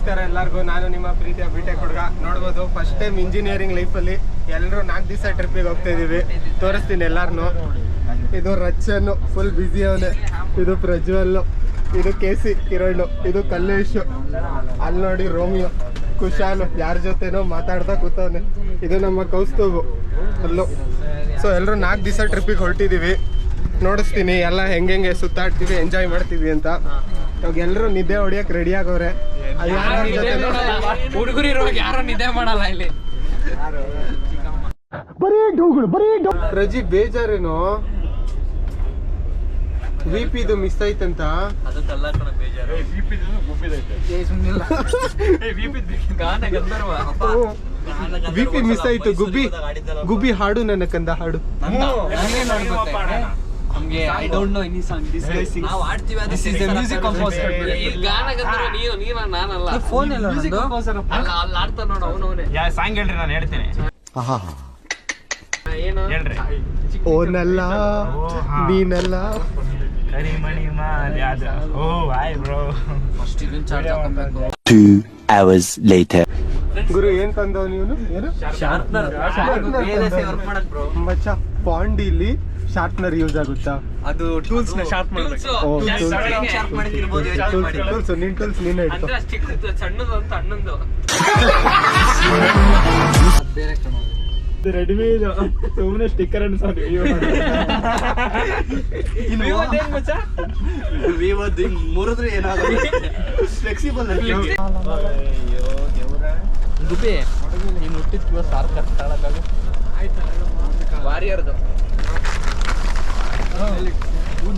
ನಮಸ್ಕಾರ ಎಲ್ಲರಿಗೂ. ನಾನು ನಿಮ್ಮ ಪ್ರೀತಿಯ ಬಿಟೆಕ್ ಹುಡುಗ. ನೋಡ್ಬೋದು ಫಸ್ಟ್ ಟೈಮ್ ಇಂಜಿನಿಯರಿಂಗ್ ಲೈಫಲ್ಲಿ ಎಲ್ಲರೂ 4 ದಿವಸ ಟ್ರಿಪ್ಪಿಗೆ ಹೋಗ್ತಾ ಇದೀವಿ. ತೋರಿಸ್ತೀನಿ ಎಲ್ಲಾರನು. ಇದು ರಚ್ಚನ್ನು ಫುಲ್ ಬ್ಯುಸಿ ಅವನೇ, ಇದು ಪ್ರಜ್ವಲ್ಲು, ಇದು KC ಕಿರಣ್, ಇದು ಕಲ್ಲೇಶು, ಅಲ್ಲಿ ನೋಡಿ ರೋಮಿಯೋ, ಕುಶಾಲು ಯಾರ ಜೊತೆನೋ ಮಾತಾಡ್ತಾ ಕೂತವನೆ, ಇದು ನಮ್ಮ ಕೌಸ್ತುಭು ಅಲ್ಲೂ. ಸೊ ಎಲ್ಲರೂ 4 ದಿವಸ ಟ್ರಿಪ್ಪಿಗೆ ಹೊರಟಿದ್ದೀವಿ. ನೋಡಿಸ್ತೀನಿ ಎಲ್ಲ ಹೆಂಗೆ ಸುತ್ತಾಡ್ತೀವಿ, ಎಂಜಾಯ್ ಮಾಡ್ತೀವಿ ಅಂತ. ಇವಾಗ ಎಲ್ಲರೂ ನಿದ್ದೆ ಹೊಡಿಯಕ್ಕೆ ರೆಡಿ ಆಗವ್ರೆ. ಹುಡುಗರು ಇರುವಾಗ ಯಾರು ನಿದ್ದೆ ಮಾಡಲ್ಲ ಇಲ್ಲಿ. ರಜಿ ಬೇಜಾರೇನು? ವಿಪಿದು ಮಿಸ್ ಆಯ್ತಂತ. ವಿಪಿ ಮಿಸ್ ಆಯ್ತು. ಗುಬ್ಬಿ ಹಾಡು ನನ್ನ ಕಂದ ಹಾಡು. ನಮ್ಗೆ I don't know any song. ನಾವು ಆಡ್ತೀವಿ, this is the music composer. ಈ ಗಾನ ಗಂಧರ್ವ ನೀನು ನಾನಲ್ಲ. ಫೋನ್ ಎಲ್ಲ ಮ್ಯೂಸಿಕ್ ಕಂಪೋಸರ್ ಅಲ್ಲ, ಅಲ್ಲಿ ಆಡ್ತಾ ನೋಡು ಅವನವನೇ. ಯಾ ಸಾಂಗ್ ಹೇಳ್ರಿ, ನಾನು ಹೇಳ್ತೇನೆ. ಏನು ಹೇಳ್ರಿ? ಓನಲ್ಲ ನೀನಲ್ಲ ಕರಿಮಣಿ ಮಾಲ್ಯಾದ. ಓ ಹಾಯ್ ಬ್ರೋ. ಫಸ್ಟ್ ಇದನ್ನ ಚಾರ್ಜ್ ಹಾಕಬೇಕು. 2 hours later. ಗುರು ಏನ್ ತಂದವ ನೀನು? ಏನು ಶಾರ್ಪ್ನರ್ ವರ್ಕ್ ಮಾಡಕ್ ಬ್ರೋ. ಮಚ್ಚ ಪಾಂಡಿಲಿ ಶಾರ್ಪ್ನರ್ ಯೂಸ್ ಆಗುತ್ತಾ? ಅದು ಟೂಲ್ಸ್ ನ ಶಾರ್ಪ್ ಮಾಡಬೇಕು. ಶಾರ್ಪ್ ಮಾಡಿರ್ಬೋದು. ಟೂಲ್ಸ್ ನಿನ್ ಟೂಲ್ಸ್ ನೀನೇ ಇಟ್ಟು. ಅಂದ್ರೆ ಅಷ್ಟು ಸಣ್ಣದು ಅಂತ ಅಣ್ಣಂದು ಬೇರೆ ಕ್ರಮ. ರೆಡಿಮೇಡ್ ಸುಮ್ಮನೆ ಸ್ಟಿಕ್ಕರ್ ಅನ್ನು ಸಾಕು. ಮುರಿದ್ರೆ ಏನಾಗುತ್ತೆ? ಫ್ಲೆಕ್ಸಿಬಲ್ ಗುಬ್ಬಿ ನೀನು ಹುಟ್ಟಿದ ಸಾರ್ಕ ತಾಳಕ್ಕಾಗ ವಾರಿಯರ್ದು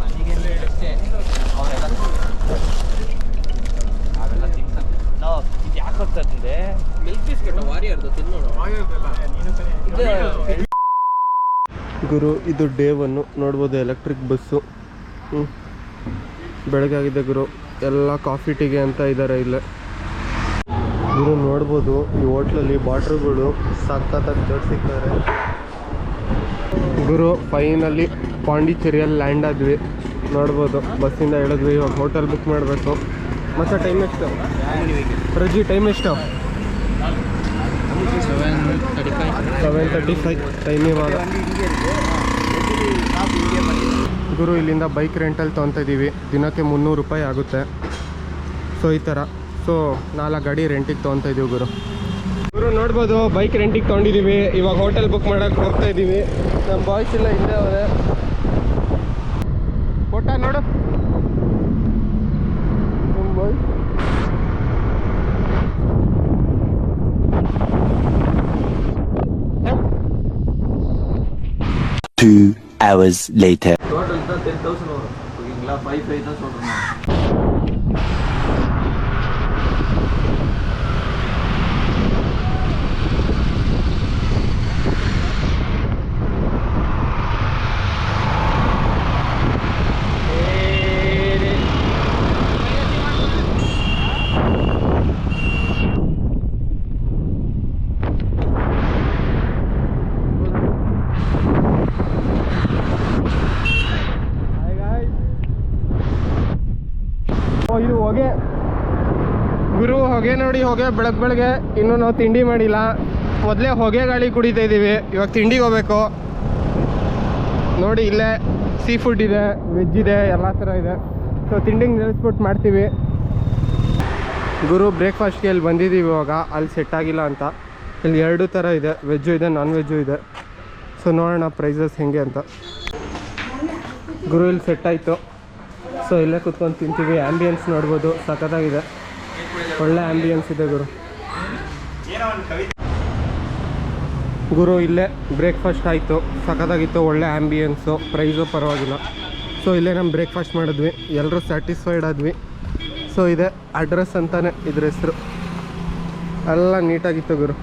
ನನಗೆ ಅಷ್ಟೇ. ಅವರೆಲ್ಲ ಅವೆಲ್ಲ ಥಿಂಗ್ಸ್ ಇದು ಯಾಕೆ ಹೋಗ್ತದೆ? ಮಿಲ್ಕ್ ಬಿಸ್ಕೆಟ್ ವಾರಿಯರ್ದು ತಿನ್ನೋಣ. ಗುರು ಇದು ಡೇ 1 ನೋಡ್ಬೋದು. Electric bus. ಬೆಳಗ್ಗೆ ಆಗಿದೆ ಗುರು. ಎಲ್ಲ ಕಾಫಿ ಟೀಗೆ ಅಂತ ಇದ್ದಾರೆ ಇಲ್ಲೇ ಗುರು. ನೋಡ್ಬೋದು ಈ ಹೋಟ್ಲಲ್ಲಿ ಬಾಟ್ರುಗಳು ಸಖತ್ತಾಗಿ ಜೋಡಿಸಿದ್ದಾರೆ ಗುರು. ಫೈನಲಿ ಪಾಂಡಿಚೇರಿಯಲ್ಲಿ ಲ್ಯಾಂಡ್ ಆದ್ವಿ. ನೋಡ್ಬೋದು ಬಸ್ಸಿಂದ ಇಳಿದ್ವಿ. ಇವಾಗ ಹೋಟೆಲ್ ಬುಕ್ ಮಾಡಬೇಕು. ಮತ್ತೆ ಟೈಮ್ ಎಷ್ಟು ರಜಿ? ಟೈಮ್ ಎಷ್ಟು? 7:35 ಟೈಮ್ ಇವಾಗ. ಗುರು ಇಲ್ಲಿಂದ ಬೈಕ್ ರೆಂಟಲ್ಲಿ ತೊಗೊತಾ ಇದ್ದೀವಿ. ದಿನಕ್ಕೆ 300 ರೂಪಾಯಿ ಆಗುತ್ತೆ. ಸೊ ಈ ಥರ. ಸೊ 4 ಗಾಡಿ ರೆಂಟಿಗೆ ತೊಗೊತಾ ಇದ್ದೀವಿ ಗುರು. ನೋಡ್ಬೋದು ಬೈಕ್ ರೆಂಟಿಗೆ ತೊಗೊಂಡಿದ್ದೀವಿ. ಇವಾಗ ಹೋಟೆಲ್ ಬುಕ್ ಮಾಡೋಕ್ಕೆ ಹೋಗ್ತಾ ಇದ್ದೀವಿ. ನಮ್ಮ ಬಾಯ್ಸ್ ಎಲ್ಲ ಇಲ್ಲೇ ಅವರೇ. ಫೋಟ ನೋಡು ನಮ್ಮ ಬಾಯ್ಸ್. 2 hours later. டோட்டல் தான் 10,000 வரும். ஓகேங்களா? 5 தான் சொல்றேன். ಇದು ಹೊಗೆ ಗುರು. ಹೊಗೆ ನೋಡಿ, ಹೊಗೆ ಬೆಳಗ್ಗೆ. ಇನ್ನೂ ನಾವು ತಿಂಡಿ ಮಾಡಿಲ್ಲ. ಮೊದಲೇ ಹೊಗೆ ಗಾಳಿ ಕುಡಿತಾ ಇದ್ದೀವಿ. ಇವಾಗ ತಿಂಡಿಗೆ ಹೋಗ್ಬೇಕು. ನೋಡಿ ಇಲ್ಲೇ ಸೀ ಫುಡ್ ಇದೆ, ವೆಜ್ ಇದೆ, ಎಲ್ಲ ಥರ ಇದೆ. ಸೊ ತಿಂಡಿಗೆ ನಿಲ್ಲಿಸ್ಬಿಟ್ಟು ಮಾಡ್ತೀವಿ ಗುರು. ಬ್ರೇಕ್ಫಾಸ್ಟ್ಗೆ ಇಲ್ಲಿ ಬಂದಿದ್ದೀವಿ ಇವಾಗ. ಅಲ್ಲಿ ಸೆಟ್ ಆಗಿಲ್ಲ ಅಂತ. ಇಲ್ಲಿ 2 ಥರ ಇದೆ, ವೆಜ್ಜು ಇದೆ, ನಾನ್ ವೆಜ್ಜು ಇದೆ. ಸೊ ನೋಡೋಣ ಪ್ರೈಸಸ್ ಹೆಂಗೆ ಅಂತ. ಗುರು ಇಲ್ಲಿ ಸೆಟ್ ಆಯಿತು. ಸೊ ಇಲ್ಲೇ ಕುತ್ಕೊಂಡು ತಿಂತೀವಿ. ಆ್ಯಂಬಿಯನ್ಸ್ ನೋಡ್ಬೋದು, ಸಖತ್ತಾಗಿದೆ. ಒಳ್ಳೆ ಆ್ಯಂಬಿಯನ್ಸ್ ಇದೆ ಗುರು. ಗುರು ಇಲ್ಲೇ ಬ್ರೇಕ್ಫಾಸ್ಟ್ ಆಯಿತು, ಸಖತ್ತಾಗಿತ್ತು. ಒಳ್ಳೆ ಆ್ಯಂಬಿಯನ್ಸು, ಪ್ರೈಸು ಪರವಾಗಿಲ್ಲ. ಸೊ ಇಲ್ಲೇ ನಮ್ಮ ಬ್ರೇಕ್ಫಾಸ್ಟ್ ಮಾಡಿದ್ವಿ. ಎಲ್ಲರೂ ಸ್ಯಾಟಿಸ್ಫೈಡ್ ಆದ್ವಿ. ಸೊ ಇದೆ ಅಡ್ರೆಸ್ ಅಂತಾನೆ ಇದ್ರ ಹೆಸರು. ಎಲ್ಲ ನೀಟಾಗಿತ್ತು ಗುರು,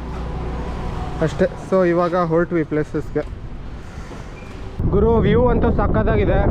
ಅಷ್ಟೇ. ಸೊ ಇವಾಗ ಹೊರಟ್ವಿ ಪ್ಲೇಸಸ್ಗೆ ಗುರು. ವ್ಯೂ ಅಂತೂ ಸಖತ್ತಾಗಿದೆ.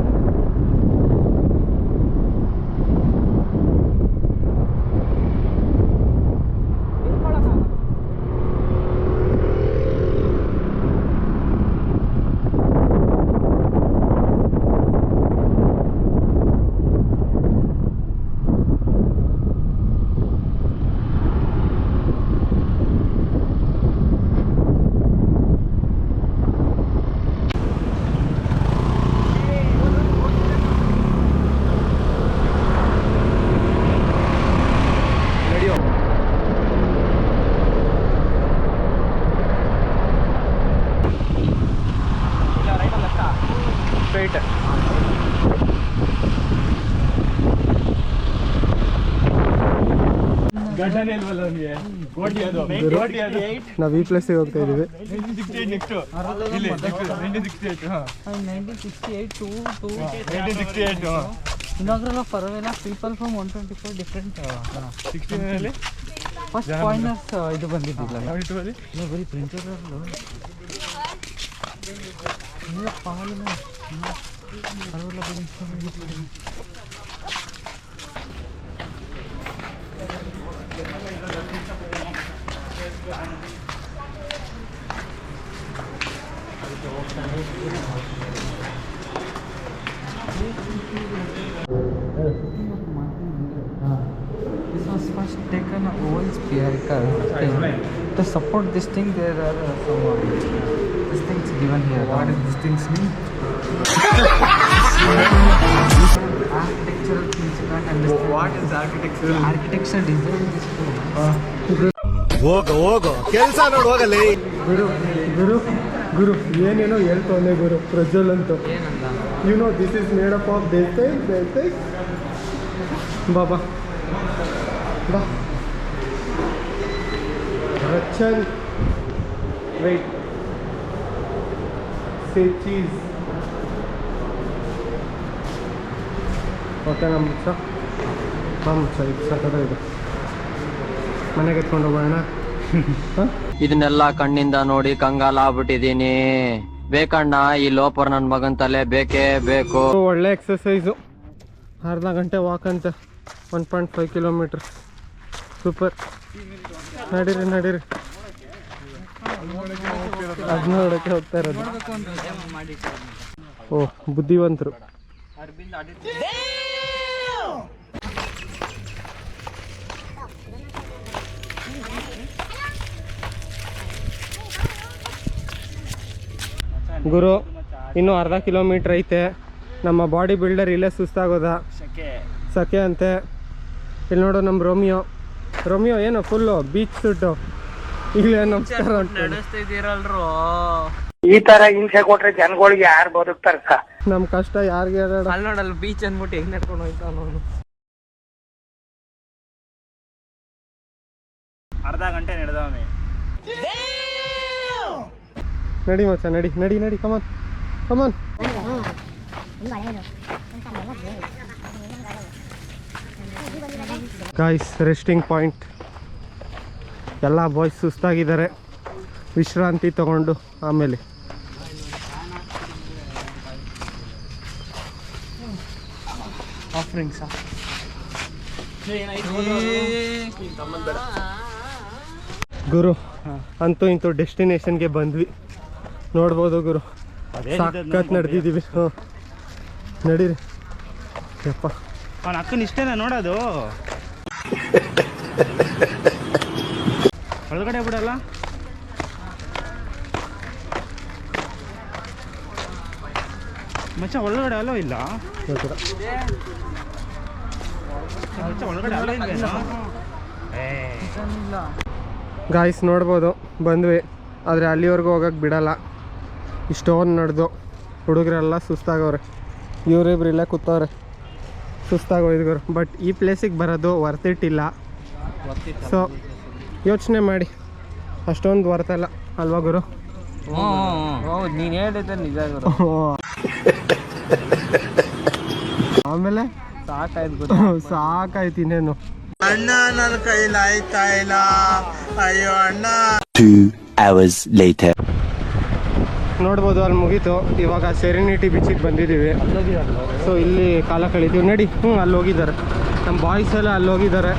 ಗಡ್ಡನೇ ಇಲ್ವಲ್ಲ ಅವ್ನಿಗೆ ಗೋಟಿ ಅದು ಗೋಟಿ ಅದು ನಾವು ಈ ಪ್ಲೇಸಿಗೆ ಹೋಗ್ತಾ ಇದೀವಿ. 1968 ನೆಕ್ಸ್ಟ್ ಇಲ್ಲಿ 1968 ಹಾ 1968 to 1968 inaugural of Paravela people from 124 different 16 ನಲ್ಲಿ first pointers ಇದು ಬಂದಿದ್ದಿಲ್ಲ ನಾವಿಟ್ಟು ಬಲ್ಲಿ ಬರೀ ಪ್ರಿಂಟರ್ ಇಲ್ಲ ಪಾಲಿನ Paravela This was first taken a old spherical thing. To support this thing, there are some these things given here. What does these things mean? Architectural things you can't understand. What is architectural? Architectural design is ಗುರು ಏನೇನೋ ಹೇಳ್ತವನೆ ಗುರು ಪ್ರಜ್ವಲ್ ಅಂತೂ. ಏನಂದ you know this is made up of ದೇವತೆ ಬಾಬಾ ಬಾ ರಚನ್ wait say cheese okay ನಮ್ಮ ಮುಚ್ಚ ಇದು ಸಕ್ಕತ್ತಾಗಿದೆ. ಮನೆಗೆ ಎತ್ಕೊಂಡು ಹೋಗೋಣ. ಇದನ್ನೆಲ್ಲ ಕಣ್ಣಿಂದ ನೋಡಿ ಕಂಗಾಲ ಆಗ್ಬಿಟ್ಟಿದೀನಿ. ಬೇಕಣ್ಣ ಈ ಲೋಪರ್ ನನ್ ಮಗನ್ ತಲೆ ಬೇಕೇ ಬೇಕು. ಒಳ್ಳೆ ಎಕ್ಸಸೈಸು. ಅರ್ಧ ಗಂಟೆ ವಾಕ್ ಅಂತ 1.5 ಕಿಲೋಮೀಟರ್. ಸೂಪರ್. ನಡೀರಿ ಅದ್ ನೋಡಕ್ಕೆ ಹೋಗ್ತಾ ಇರೋದು. ಓ ಬುದ್ಧಿವಂತರು. ಗುರು ಇನ್ನೂ ಅರ್ಧ ಕಿಲೋಮೀಟ್ರ್ ಐತೆ. ನಮ್ಮ ಬಾಡಿ ಬಿಲ್ಡರ್ ಇಲ್ಲೇ ಸುಸ್ತಾಗೋದ ಸಕೆ ಅಂತೆ. ಇಲ್ಲಿ ನೋಡು ನಮ್ಮ ರೋಮಿಯೋ ಏನು ಫುಲ್ಲು ಬೀಚ್ ಸುಟ್ಟು ಇಲ್ಲೇ ನಮಸ್ಕಾರ ನಡೆಸ್ತಿದ್ದೀರಲ್ರು. ಈ ತರ ಹಿಂಸೆ ಕೊಟ್ರೆ ಜನಗಳಿಗೆ ಯಾರು ಬದುಕ್ತಾರಕ್ಕ? ನಮ್ಮ ಕಷ್ಟ ಯಾರಿಗೆ ಹೇಳೋಣ. ಅಲ್ಲಿ ನೋಡಲ್ಲ ಬೀಚ್ ಅಂದ್ಬಿಟ್ಟು ಹೆಂಗ್ ನಡ್ಕೊಂಡು ಹೋಯ್ತಾ ಅವನು. ಅರ್ಧ ಗಂಟೆ ನಡೆದವನೇ. ನಡಿ ಮಚ್ಚ ನಡಿ ಕಮಾನ್. Guys resting point. ಎಲ್ಲ ಬಾಯ್ಸ್ ಸುಸ್ತಾಗಿದ್ದಾರೆ. ವಿಶ್ರಾಂತಿ ತಗೊಂಡು ಆಮೇಲೆ ಆಫರಿಂಗ್ಸಾ ಗುರು ಅಂತೂ ಇಂತೂ ಡೆಸ್ಟಿನೇಷನ್ಗೆ ಬಂದ್ವಿ. ನೋಡ್ಬೋದು ಗುರು ಸಖತ್ ನಡೆದಿದ್ದೀವಿ. ನಡೀರಿ ಯಪ್ಪ. ಅವನ ಅಕ್ಕನ ಇಷ್ಟೇನ ನೋಡೋದು. ಒಳಗಡೆ ಬಿಡಲ್ಲ. ಮಚ್ಚ ಒಳಗಡೆ ಅಲ್ಲೋ ಇಲ್ಲ. ಮಚ್ಚ ಒಳಗಡೆ ಅಲ್ಲೋ ಇಲ್ವೇನೋ. ಗಾಯ್ಸ್ ನೋಡ್ಬೋದು ಬಂದ್ವಿ, ಆದರೆ ಅಲ್ಲಿವರೆಗೂ ಹೋಗಕ್ಕೆ ಬಿಡಲ್ಲ. ಇಷ್ಟೊಂದು ನಡೆದು ಹುಡುಗರೆಲ್ಲ ಸುಸ್ತಾಗವ್ರೆ. ಇವರಿಬ್ರು ಇಲ್ಲೇ ಕೂತವ್ರೆ ಸುಸ್ತಾಗೋಯ್ದು. ಬಟ್ ಈ ಪ್ಲೇಸಿಗೆ ಬರೋದು ವರ್ತ್ ಇಟ್ ಇಲ್ಲ. ಸೊ ಯೋಚನೆ ಮಾಡಿ, ಅಷ್ಟೊಂದು ವರ್ತಲ್ಲ ಅಲ್ವಾ ಗುರು? ಹೌದು, ನೀನು ಹೇಳಿದ್ದೆ ನಿಜ ಗುರು. ಆಮೇಲೆ ಸಾಕಾಯ್ತು ಇನ್ನೇನು. ಅಣ್ಣ ನನ್ನ ಕೈಲಾಯ್ತಾ ಇಲ್ಲ, ಅಯ್ಯೋ ಅಣ್ಣ. 2 hours later. ನೋಡ್ಬೋದು ಅಲ್ಲಿ ಮುಗೀತು. ಇವಾಗ ಸೆರೆನಿಟಿ ಬೀಚಿಗೆ ಬಂದಿದ್ದೀವಿ. ಸೊ ಇಲ್ಲಿ ಕಾಲ ಕಳೀತೀವಿ. ನಡಿ. ಅಲ್ಲಿ ಹೋಗಿದ್ದಾರೆ ನಮ್ಮ ಬಾಯ್ಸ್ ಎಲ್ಲ. ಅಲ್ಲಿ ಹೋಗಿದ್ದಾರೆ,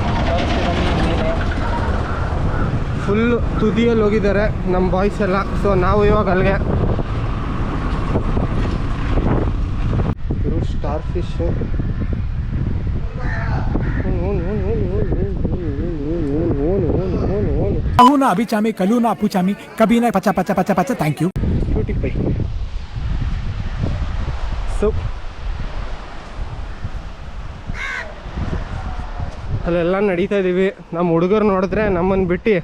ಫುಲ್ ತುದಿಯಲ್ಲಿ ಹೋಗಿದ್ದಾರೆ ನಮ್ಮ ಬಾಯ್ಸ್ ಎಲ್ಲ. ಸೊ ನಾವು ಇವಾಗ ಅಲ್ಲಿಗೆ ಸ್ಟಾರ್ ಫಿಶ್. ना अभी चामी कलू ना अपू चामी कभी ना पचा पचा पचा पचा thank you cutie pie. So ಅಲ್ಲೆಲ್ಲ ನಡೀತಾ ಇದ್ದೀವಿ. ನಮ್ಮ ಹುಡುಗರು ನೋಡಿದ್ರೆ ನಮ್ಮನ್ನು ಬಿಟ್ಟು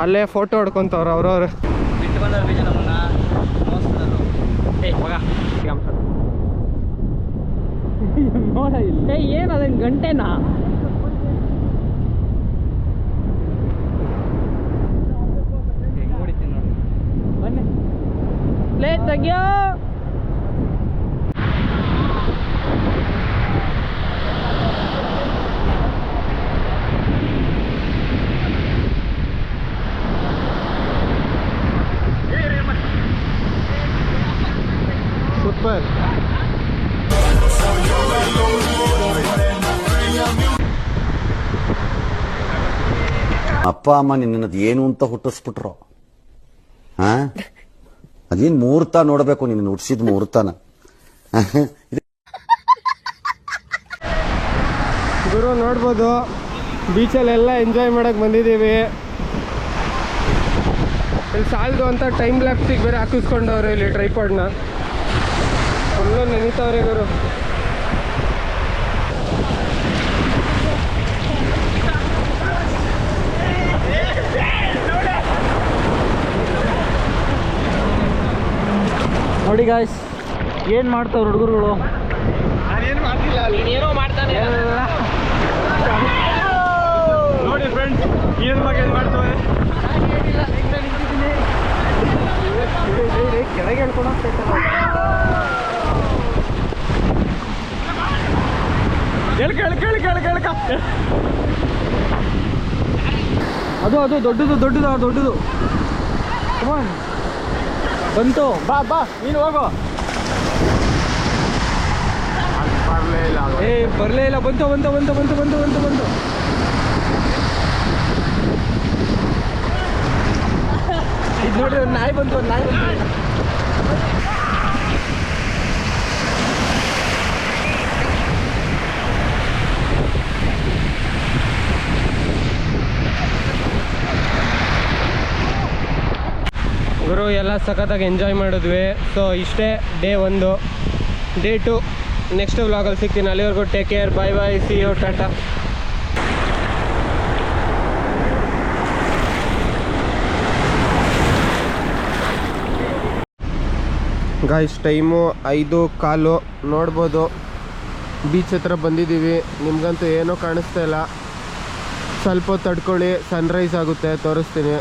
ಅಲ್ಲೇ ಫೋಟೋ ಹೊಡ್ಕೊತವ್ರು ಅವ್ರವ್ರು. ಬಿಟ್ಟು ಬಂದ್ರೆ ಬೀಜ ನಮ್ಮನ್ನ ನೋಡ ಇಲ್ಲ ಏನದ ಗಂಟೆನಾ ಭಾಗ್ಯ. ಸೂಪರ್. ಅಪ್ಪ ಅಮ್ಮ ನಿನ್ನದು ಏನು ಅಂತ ಹುಟ್ಟಿಸ್ಬಿಟ್ರು. ಹಾ, ಅದೇನ್ ಮುಹೂರ್ತ ನೋಡ್ಬೇಕು, ನಿನ್ನ ಹುಟ್ಟಿಸಿದ ಮುಹೂರ್ತನ. ಗುರು ನೋಡ್ಬೋದು, ಬೀಚಲ್ಲೆಲ್ಲ ಎಂಜಾಯ್ ಮಾಡಕ್ ಬಂದಿದ್ದೀವಿ. ಇಲ್ಲಿ ಸಾಲದು ಅಂತ ಟೈಮ್ ಲ್ಯಾಪ್ಸಿಗೆ ಬೇರೆ ಹಾಕಿಸ್ಕೊಂಡವ್ರೆ ಇಲ್ಲಿ ಟ್ರೈಪಾಡ್ನ. ಫುಲ್ಲು ನೆನೀತಾವ್ರೆ ಗುರು. ನೋಡಿ ಗಾಯ್ಸ್, ಏನ್ ಮಾಡ್ತಾವ್ರ ಹುಡುಗರುಗಳು. ಏನೋ ಮಾಡ್ತಾನೆ ನೋಡಿ ಫ್ರೆಂಡ್ಸ್, ಏನ್ ಮಗ ಏನ್ ಮಾಡ್ತವೆ. ಕೆಳಗೆ ಹೇಳ್ಕೊಂಡು ಅದು ದೊಡ್ಡದು ಬಂತು. ಬಾ ನೀನು ಹೋಗು. ಬರಲೇ ಇಲ್ಲ. ಬಂತು ಇದು ನೋಡ್ರಿ, ಒಂದು ನಾಯಿ ಬಂತು. ಗುರು ಎಲ್ಲ ಸಖತ್ತಾಗಿ ಎಂಜಾಯ್ ಮಾಡಿದ್ವಿ. ಸೊ ಇಷ್ಟೇ ಡೇ 1. ಡೇ 2 ನೆಕ್ಸ್ಟ್ ವ್ಲಾಗಲ್ಲಿ ಸಿಗ್ತೀನಿ. ಅಲ್ಲಿವರೆಗೂ take care, bye bye, see you, tata. Guys, time 5:15 ನೋಡ್ಬೋದು. ಬೀಚ್ ಹತ್ರ ಬಂದಿದ್ದೀವಿ. ನಿಮ್ಗಂತೂ ಏನೂ ಕಾಣಿಸ್ತಾ ಇಲ್ಲ. ಸ್ವಲ್ಪ ಹೊತ್ತು ತಡ್ಕೊಳ್ಳಿ, ಸನ್ರೈಸ್ ಆಗುತ್ತೆ, ತೋರಿಸ್ತೀನಿ.